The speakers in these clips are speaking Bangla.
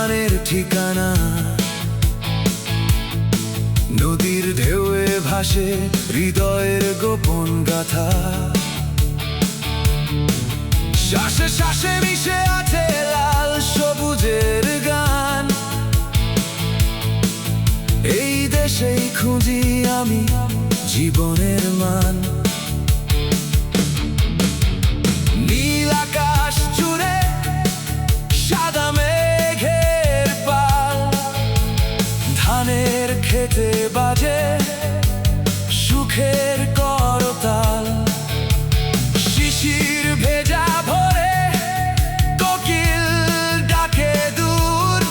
প্রাণের ঠিকানা। নদীর ঢেউয়ে ভাসে হৃদয়ের গোপন গাথা। শ্বাসে শ্বাসে মিশে আছে লাল সবুজের গান। এই দেশেই খুঁজি আমি জীবনের মান। নীল আকাশ জুড়ে সাদা মেঘের পাল। ধানের খেতে বাজে সুখের করতাল। শিশির ভেজা ভরে কোকিল ডাকে দূর।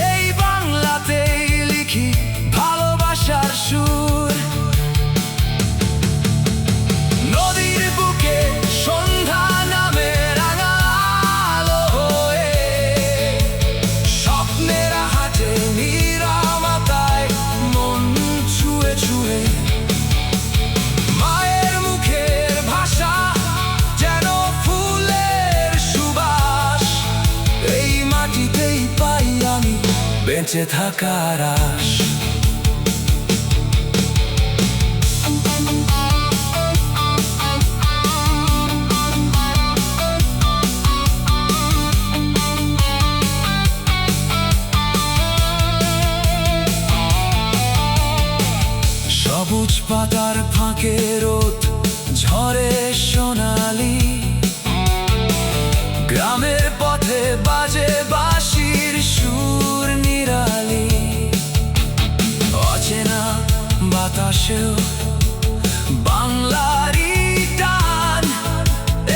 এই বাংলাতেই লিখি ভালোবাসার সুর। নদীর বুকে সন্ধ্যা নামে রাঙা আলো হয়ে। স্বপ্নের হাটে নিরামাতায় মন ছুঁয়ে ছুঁয়ে। মায়ের মুখের ভাষা যেন ফুলের সুবাস। এই মাটিতেই পাই আমি বেঁচে থাকার আশ। সবুজ পাতার ফাঁকে রোদ ঝরে সোনালি। গ্রামের পথে বাজে বাঁশির সুর নিরালি। অচেনা বাতাসেও বাংলারই টান।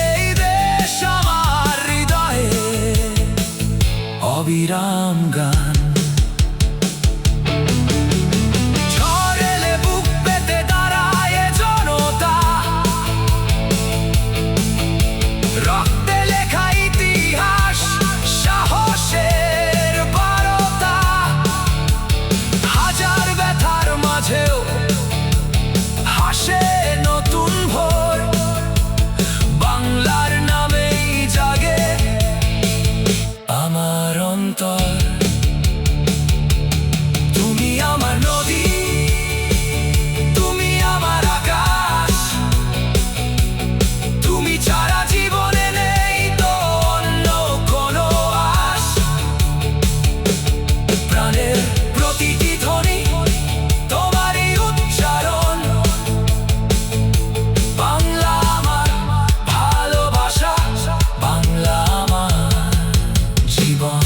এই দেশ আমার হৃদয়ে অবিরাম গান। তুমি আমার নদী, তুমি আমার আকাশ। তুমি ছাড়া জীবনে নেই তো অন্য কোনো আশ। প্রাণের প্রতিটি ধ্বনি তোমারই উচ্চারণ। বাংলা আমার ভালোবাসা, বাংলা আমার জীবন।